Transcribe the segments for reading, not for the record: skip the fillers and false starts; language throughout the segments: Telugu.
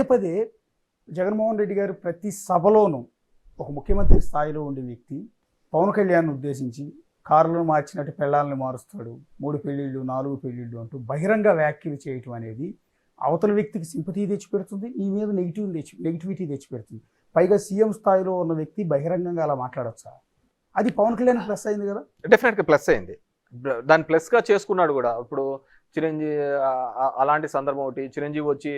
పదే జగన్మోహన్ రెడ్డి గారు ప్రతి సభలోనూ ఒక ముఖ్యమంత్రి స్థాయిలో ఉండే వ్యక్తి పవన్ కళ్యాణ్ ఉద్దేశించి కారులను మార్చినట్టు పెళ్ళాలను మారుస్తాడు, 3 పెళ్ళిళ్ళు 4 పెళ్ళిళ్ళు అంటూ బహిరంగ వ్యాఖ్యలు చేయటం అనేది అవతల వ్యక్తికి సింపతి తెచ్చిపెడుతుంది, నీ మీద నెగిటివిటీ తెచ్చిపెడుతుంది. పైగా సీఎం స్థాయిలో ఉన్న వ్యక్తి బహిరంగంగా అలా మాట్లాడొచ్చా? అది పవన్ కళ్యాణ్ ప్లస్ అయింది కదా. డెఫినెట్గా ప్లస్ అయింది. దాన్ని ప్లస్గా చేసుకున్నాడు కూడా. ఇప్పుడు చిరంజీవి అలాంటి సందర్భం ఒకటి, చిరంజీవి వచ్చి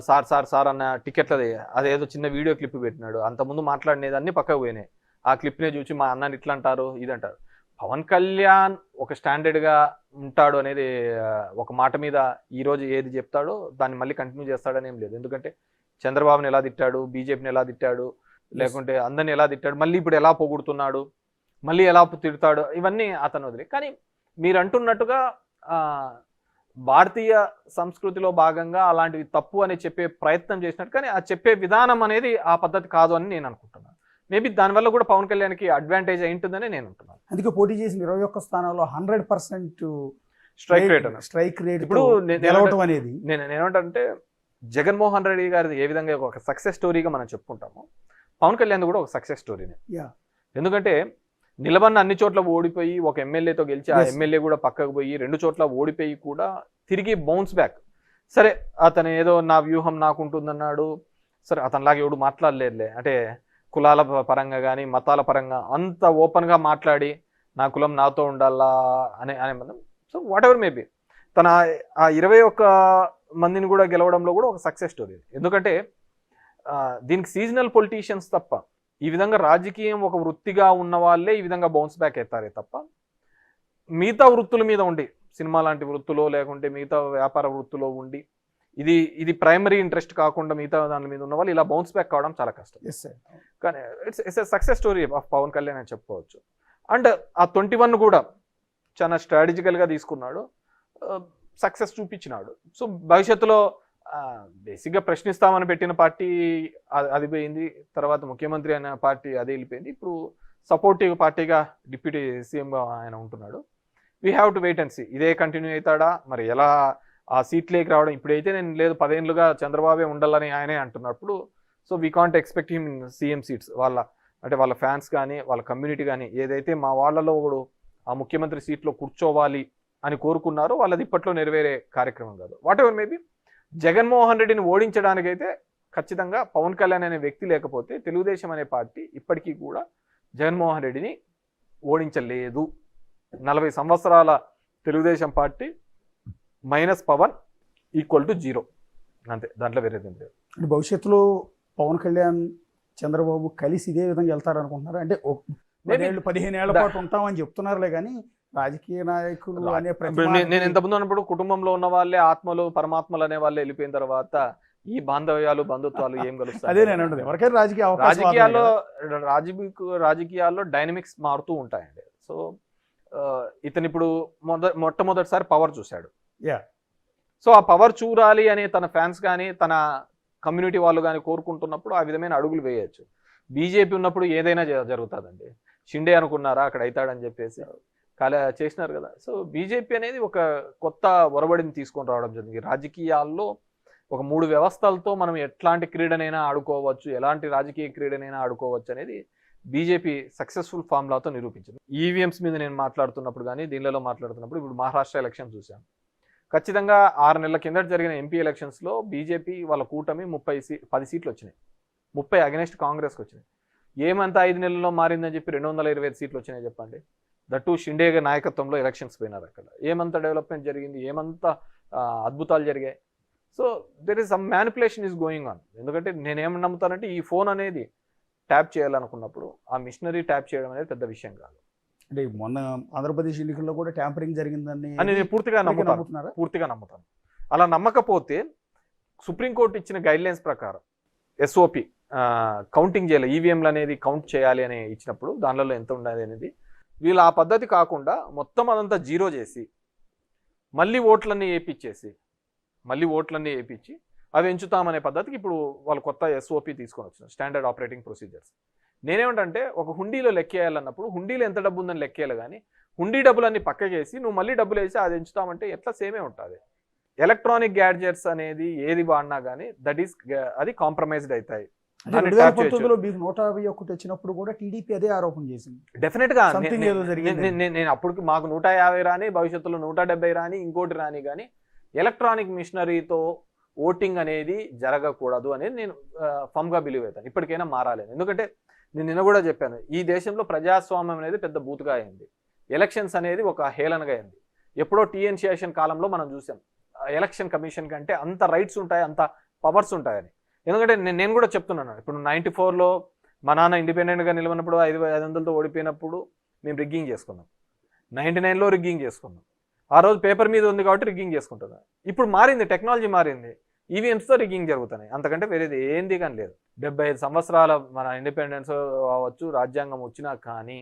సార్ సార్ సార్ అన్న టికెట్లది అదేదో చిన్న వీడియో క్లిప్ పెట్టినాడు. అంతకుముందు మాట్లాడినది అన్ని పక్కకు పోయినాయి. ఆ క్లిప్నే చూసి మా అన్నని ఇట్లా అంటారు ఇదంటారు. పవన్ కళ్యాణ్ ఒక స్టాండర్డ్గా ఉంటాడు అనేది ఒక మాట మీద ఈరోజు ఏది చెప్తాడో దాన్ని మళ్ళీ కంటిన్యూ చేస్తాడని ఏం లేదు. ఎందుకంటే చంద్రబాబుని ఎలా తిట్టాడు, బీజేపీని ఎలా తిట్టాడు, లేకుంటే అందరిని ఎలా తిట్టాడు, మళ్ళీ ఇప్పుడు ఎలా పొగుడుతున్నాడు, మళ్ళీ ఎలా తిడతాడు, ఇవన్నీ అతను వదిలే. కానీ మీరు అంటున్నట్టుగా భారతీయ సంస్కృతిలో భాగంగా అలాంటివి తప్పు అని చెప్పే ప్రయత్నం చేసినట్టు, కానీ ఆ చెప్పే విధానం అనేది ఆ పద్ధతి కాదు అని నేను అనుకుంటున్నాను. మేబీ దానివల్ల కూడా పవన్ కళ్యాణ్కి అడ్వాంటేజ్ అయి ఉంటుందని నేను అంటున్నాను. అందుకే పోటీ చేసిన 21 స్థానాల్లో 100% స్ట్రైక్ రేట్ ఇప్పుడు గెలవటం అనేది నేనేమంటే జగన్మోహన్ రెడ్డి గారి ఏ విధంగా ఒక సక్సెస్ స్టోరీగా మనం చెప్పుకుంటాము, పవన్ కళ్యాణ్ కూడా ఒక సక్సెస్ స్టోరీనే. ఎందుకంటే నిలబడిన అన్ని చోట్ల ఓడిపోయి ఒక ఎమ్మెల్యేతో గెలిచి ఆ ఎమ్మెల్యే కూడా పక్కకు పోయి 2 చోట్ల ఓడిపోయి కూడా తిరిగి బౌన్స్ బ్యాక్. సరే అతను ఏదో నా వ్యూహం నాకు ఉంటుందన్నాడు, సరే అతనిలాగా ఎవడు మాట్లాడలేదులే, అంటే కులాల పరంగా కానీ మతాల పరంగా అంత ఓపెన్గా మాట్లాడి నా కులం నాతో ఉండాలా అనే మనం. సో వాట్ ఎవర్ మేబీ తన ఆ 21 మందిని కూడా గెలవడంలో కూడా ఒక సక్సెస్ స్టోరీ. ఎందుకంటే దీనికి సీజనల్ పొలిటీషియన్స్ తప్ప, ఈ విధంగా రాజకీయం ఒక వృత్తిగా ఉన్న వాళ్ళే ఈ విధంగా బౌన్స్ బ్యాక్ అవుతారే తప్ప, మిగతా వృత్తుల మీద ఉండి సినిమా లాంటి వృత్తులో లేకుంటే మిగతా వ్యాపార వృత్తులో ఉండి ఇది ప్రైమరీ ఇంట్రెస్ట్ కాకుండా మిగతా దాని మీద ఉన్న వాళ్ళు ఇలా బౌన్స్ బ్యాక్ కావడం చాలా కష్టం. కానీ it's a success story of Pawan Kalyan అని చెప్పుకోవచ్చు. అండ్ ఆ 21 కూడా చాలా స్ట్రాటజికల్గా తీసుకున్నాడు, సక్సెస్ చూపించినాడు. సో భవిష్యత్తులో బేసిక్గా ప్రశ్నిస్తామని పెట్టిన పార్టీ అది పోయింది, తర్వాత ముఖ్యమంత్రి అనే పార్టీ అది వెళ్ళిపోయింది, ఇప్పుడు సపోర్టివ్ పార్టీగా డిప్యూటీ సీఎంగా ఆయన ఉంటున్నాడు. We have to wait and see ఇదే కంటిన్యూ అవుతాడా, మరి ఎలా ఆ సీట్లేకి రావడం. ఇప్పుడైతే నేను లేదు 10 ఏళ్ళుగా చంద్రబాబే ఉండాలని ఆయనే అంటున్నప్పుడు, so we can't expect him in CM seats. వాళ్ళ ఫ్యాన్స్ కానీ వాళ్ళ కమ్యూనిటీ కానీ ఏదైతే మా వాళ్ళలో కూడా ఆ ముఖ్యమంత్రి సీట్లో కూర్చోవాలి అని కోరుకున్నారో వాళ్ళది ఇప్పట్లో నెరవేరే కార్యక్రమం కాదు. వాట్ ఎవర్ మేబీ జగన్మోహన్ రెడ్డిని ఓడించడానికైతే ఖచ్చితంగా పవన్ కళ్యాణ్ అనే వ్యక్తి లేకపోతే తెలుగుదేశం అనే పార్టీ ఇప్పటికీ కూడా జగన్మోహన్ రెడ్డిని ఓడించలేదు. 40 సంవత్సరాల Telugu Desam party minus Pawan equal to 0 అంతే, దాంట్లో వేరేది లేదు. భవిష్యత్తులో పవన్ కళ్యాణ్ చంద్రబాబు కలిసి ఇదే విధంగా వెళ్తారనుకుంటున్నారు? అంటే 15 ఏళ్ల పాటు ఉంటామని చెప్తున్నారులే, కానీ రాజకీయ నాయకులు అనే నేను ఇంతకుముందు అన్నప్పుడు కుటుంబంలో ఉన్న వాళ్ళే ఆత్మలు పరమాత్మలు అనే వాళ్ళే వెళ్ళిపోయిన తర్వాత ఈ బాంధవ్యాలు బంధుత్వాలు ఏం కలుస్తాయి? అదే నేను అంటుంది, ఎవరికైనా రాజకీయాల్లో డైనమిక్స్ మారుతూ ఉంటాయండి. సో ఇతను ఇప్పుడు మొట్టమొదటిసారి పవర్ చూశాడు. సో ఆ పవర్ చూడాలి అని తన ఫ్యాన్స్ కానీ తన కమ్యూనిటీ వాళ్ళు కానీ కోరుకుంటున్నప్పుడు ఆ విధమైన అడుగులు వేయచ్చు. బీజేపీ ఉన్నప్పుడు ఏదైనా జరుగుతుందండి. షిండే అనుకున్నారా అక్కడ అవుతాడని చెప్పేసి చేసినారు కదా. సో బీజేపీ అనేది ఒక కొత్త ఒరబడిని తీసుకొని రావడం జరిగింది. రాజకీయాల్లో ఒక 3 వ్యవస్థలతో మనం ఎట్లాంటి క్రీడనైనా ఆడుకోవచ్చు, ఎలాంటి రాజకీయ క్రీడనైనా ఆడుకోవచ్చు అనేది బీజేపీ సక్సెస్ఫుల్ ఫార్ములాతో నిరూపించింది. ఈవీఎంస్ మీద నేను మాట్లాడుతున్నప్పుడు కానీ దీనిలో మాట్లాడుతున్నప్పుడు ఇప్పుడు మహారాష్ట్ర ఎలక్షన్ చూసాం. ఖచ్చితంగా 6 నెలల కిందట జరిగిన ఎంపీ ఎలక్షన్స్లో బీజేపీ వాళ్ళ కూటమి 10 సీట్లు వచ్చినాయి, 30 అగెనెస్ట్ కాంగ్రెస్కి వచ్చినాయి. ఏమంతా 5 నెలల్లో మారిందని చెప్పి 225 సీట్లు వచ్చినాయి చెప్పండి. దట్టు షిండే నాయకత్వంలో ఎలక్షన్స్ పోయినారు. అక్కడ ఏమంత డెవలప్మెంట్ జరిగింది, ఏమంత అద్భుతాలు జరిగాయి. So there is some manipulation is going on. ఎందుకంటే నేనేమని నమ్ముతానంటే ఈ ఫోన్ అనేది ట్యాప్ చేయాలనుకున్నప్పుడు ఆ మిషనరీ ట్యాప్ చేయడం అనేది పెద్ద విషయం కాదు. అంటే మొన్న ఆంధ్రప్రదేశ్ ఎన్నికల్లో కూడా ట్యాంపరింగ్ జరిగిందని నేను పూర్తిగా నమ్ముతాను. అలా నమ్మకపోతే సుప్రీంకోర్టు ఇచ్చిన గైడ్లైన్స్ ప్రకారం ఎస్ఓపి కౌంటింగ్ చేయాలి, ఈవీఎంలు అనేది కౌంట్ చేయాలి అని ఇచ్చినప్పుడు దానిలో ఎంత ఉండాలి అనేది వీళ్ళు ఆ పద్ధతి కాకుండా మొత్తం అదంతా 0 చేసి మళ్ళీ ఓట్లన్నీ వేయించి అవి ఎంచుతామనే పద్ధతికి ఇప్పుడు వాళ్ళు కొత్త ఎస్ఓపి తీసుకొని వచ్చినారు, స్టాండర్డ్ ఆపరేటింగ్ ప్రొసీజర్స్. నేనేమంటే ఒక హుండీలో లెక్కేయాలన్నప్పుడు హుండీలో ఎంత డబ్బు ఉందని లెక్కేయాలి, కానీ హుండీ డబ్బులన్నీ పక్కకేసి నువ్వు మళ్ళీ డబ్బులు వేసి అది ఎంచుతామంటే ఎట్లా సేమే ఉంటుంది. ఎలక్ట్రానిక్ గ్యాడ్జెట్స్ అనేది ఏది వాడినా కానీ అది కాంప్రమైజ్డ్ అవుతాయి. 2019లో మీకు 151 వచ్చినప్పుడు కూడా టీడీపీ అదే ఆరోపణ చేసింది. డెఫినెట్ గా Something ఏదో జరిగింది. నేను అప్పుడు మాకు 150 రాని, భవిష్యత్తులో 170 రాని, ఇంకోటి రాని, కానీ ఎలక్ట్రానిక్ మిషనరీతో ఓటింగ్ అనేది జరగకూడదు అనేది నేను ఫమ్ గా బిలీవ్ అవుతాను. ఇప్పటికైనా మారాలి. ఎందుకంటే నేను నిన్న కూడా చెప్పాను, ఈ దేశంలో ప్రజాస్వామ్యం అనేది పెద్ద బూతుగా అయింది. ఎలక్షన్స్ అనేది ఒక హేళనగా అయింది. ఎప్పుడో టీఎన్ శేషన్ కాలంలో మనం చూసాం ఎలక్షన్ కమిషన్ కంటే అంత రైట్స్ ఉంటాయి, అంత పవర్స్ ఉంటాయని. ఎందుకంటే నేను కూడా చెప్తున్నాను, ఇప్పుడు 94లో మా నాన్న ఇండిపెండెంట్గా నిలబడినప్పుడు 500తో ఓడిపోయినప్పుడు మేము రిగ్గింగ్ చేసుకున్నాం. 99లో రిగ్గింగ్ చేసుకున్నాం. ఆ రోజు పేపర్ మీద ఉంది కాబట్టి రిగ్గింగ్ చేసుకుంటున్నాం. ఇప్పుడు మారింది, టెక్నాలజీ మారింది, ఈవీఎంస్తో రిగ్గింగ్ జరుగుతున్నాయి. అంతకంటే వేరేది ఏంది కానీ లేదు. 75 సంవత్సరాల మన ఇండిపెండెన్స్ అవ్వచ్చు, రాజ్యాంగం వచ్చినా కానీ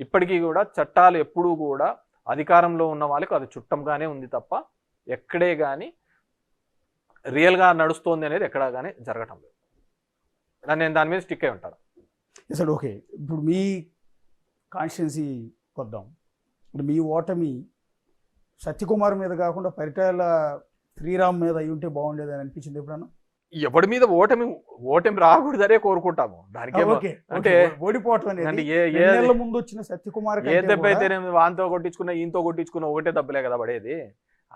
ఇప్పటికీ కూడా చట్టాలు ఎప్పుడూ కూడా అధికారంలో ఉన్న వాళ్ళకి అది చుట్టంగానే ఉంది తప్ప ఎక్కడే కానీ రియల్గా నడుస్తోంది అనేది ఎక్కడా కానీ జరగటం లేదు. నేను దాని మీద స్టిక్ అయి ఉంటాను. అసలు ఓకే, ఇప్పుడు మీ కాన్స్టిట్యున్సీ వద్దాం. ఇప్పుడు మీ ఓటమి సత్యకుమార్ మీద కాకుండా పరిటాల శ్రీరామ్ మీద అయి ఉంటే బాగుండేది అని అనిపించింది ఎప్పుడన్నా? ఎవరి మీద ఓటమి రాకూడదనే కోరుకుంటాము. దానికి అంటే ఓడిపోవటం అనేది ముందు వచ్చిన సత్యకుమార్ ఏ దెబ్బ అయితే వాంతో కొట్టించుకున్నా, ఈయంతో కొట్టించుకున్నా ఒకటే దెబ్బలే కదా పడేది.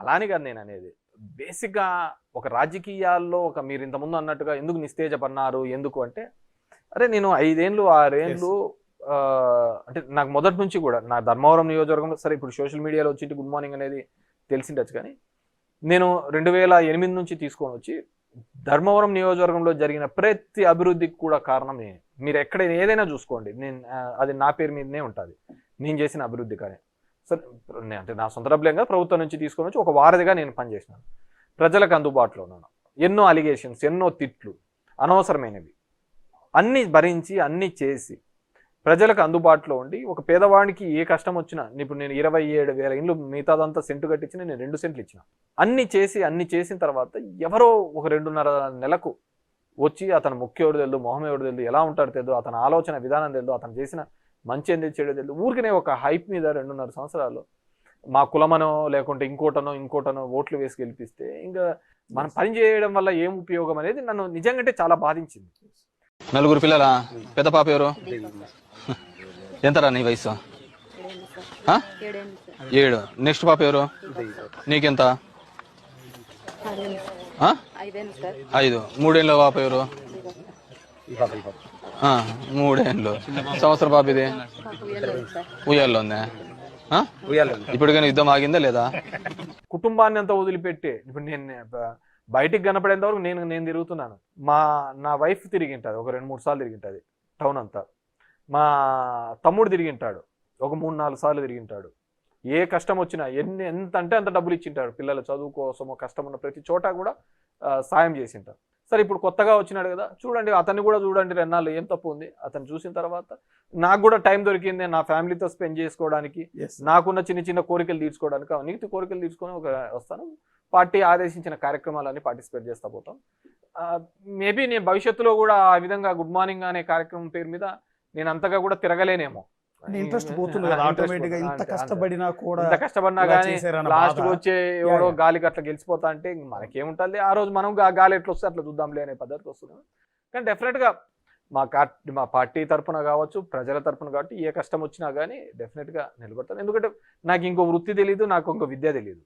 అలానే కదా నేను అనేది. బేసిక్గా ఒక రాజకీయాల్లో మీరు ఇంతకుముందు అన్నట్టుగా ఎందుకు నిస్తేజపన్నారు, ఎందుకు అంటే అరే నేను 5 ఏళ్ళు 6 ఏళ్ళు అంటే నాకు మొదటి నుంచి కూడా నా ధర్మవరం నియోజకవర్గంలో, సరే ఇప్పుడు సోషల్ మీడియాలో వచ్చి గుడ్ మార్నింగ్ అనేది తెలిసిండొచ్చు, కానీ నేను 2008 నుంచి తీసుకొని వచ్చి ధర్మవరం నియోజకవర్గంలో జరిగిన ప్రతి అభివృద్ధికి కూడా కారణం నేను. మీరు ఎక్కడైనా ఏదైనా చూసుకోండి, అది నా పేరు మీదనే ఉంటుంది, నేను చేసిన అభివృద్ధి. కానీ సరే అంటే నా సొంత డబ్బులేం కదా, ప్రభుత్వం నుంచి తీసుకొని వచ్చి ఒక వారధిగా నేను పనిచేసినాను. ప్రజలకు అందుబాటులో ఉన్నాను. ఎన్నో అలిగేషన్స్, ఎన్నో తిట్లు, అనవసరమైనవి అన్నీ భరించి అన్నీ చేసి ప్రజలకు అందుబాటులో ఉండి ఒక పేదవాడికి ఏ కష్టం వచ్చినా, ఇప్పుడు నేను 27,000 ఇండ్లు మిగతాదంతా సెంటు కట్టించిన, నేను 2 సెంట్లు ఇచ్చిన. అన్ని చేసిన తర్వాత ఎవరో ఒక 2.5 నెలకు వచ్చి అతను ముఖ్య ఎవరు తెలుదు, మొహం ఎవరు తెలుదు, ఎలా ఉంటాడు తెలుదు, అతని ఆలోచన విధానం తెలుదు, అతను చేసిన మంచి ఎందుకు చేయడం తెలుదు, ఊరికనే ఒక హైప్ మీద 2.5 సంవత్సరాలు మా కులమనో లేకుంటే ఇంకోటనో ఓట్లు వేసి గెలిపిస్తే ఇంకా మనం పని చేయడం వల్ల ఏం ఉపయోగం అనేది నన్ను నిజంగా చాలా బాధించింది. 4 పిల్లలా? పెద్ద పాప ఎవరు? ఎంతరా నీ వయసు? 7. నెక్స్ట్ పాప ఎవరు? నీకెంత? 5. 3 ఏళ్ళ పాప ఎవరు? 3 ఏళ్ళు. సంవత్సరం పాప ఇది ఉయ్యాల్లో ఉందా? ఇప్పటికైనా యుద్ధం ఆగిందా లేదా? కుటుంబాన్ని అంతా వదిలిపెట్టి ఇప్పుడు నేను బయటికి కనపడేంత వరకు నేను తిరుగుతున్నాను. నా వైఫ్ తిరిగింటుంది, ఒక 2-3 సార్లు తిరిగింటుంది టౌన్ అంతా. మా తమ్ముడు తిరిగింటాడు, ఒక 3-4 సార్లు తిరిగింటాడు. ఏ కష్టం వచ్చినా ఎంత అంటే అంత డబ్బులు ఇచ్చింటాడు. పిల్లల చదువు కోసం కష్టం ఉన్న ప్రతి చోట కూడా సాయం చేసింటాడు. సరే ఇప్పుడు కొత్తగా వచ్చినాడు కదా, చూడండి అతన్ని కూడా చూడండి, 2 నాళ్ళు ఏం తప్పు ఉంది. అతను చూసిన తర్వాత నాకు కూడా టైం దొరికింది నా ఫ్యామిలీతో స్పెండ్ చేసుకోవడానికి, నాకున్న చిన్న కోరికలు తీర్చుకోవడానికి. నీకు కోరికలు తీర్చుకొని వస్తాను. పార్టీ ఆదేశించిన కార్యక్రమాలన్నీ పార్టిసిపేట్ చేస్తా పోతాం. మేబీ నేను భవిష్యత్తులో కూడా ఆ విధంగా గుడ్ మార్నింగ్ అనే కార్యక్రమం పేరు మీద నేను అంతగా కూడా తిరగలేనేమో. ఇంట్రెస్ట్ పోతుంది కదా ఆటోమేటిక్గా. ఇంత కష్టపడినా కానీ లాస్ట్ వచ్చే ఎవడో గాలికి అట్లా గెలిచిపోతా అంటే మనకేముంటుంది, ఆ రోజు మనం గాలి ఎట్లా వస్తే అట్లా చూద్దాంలే అనే పద్ధతికి వస్తుంది. కానీ డెఫినెట్ గా మా పార్టీ తరఫున కావచ్చు, ప్రజల తరఫున కాబట్టి ఏ కష్టం వచ్చినా కానీ డెఫినెట్ గా నిలబడతాను. ఎందుకంటే నాకు ఇంకో వృత్తి తెలియదు, నాకు ఇంకో విద్య తెలియదు.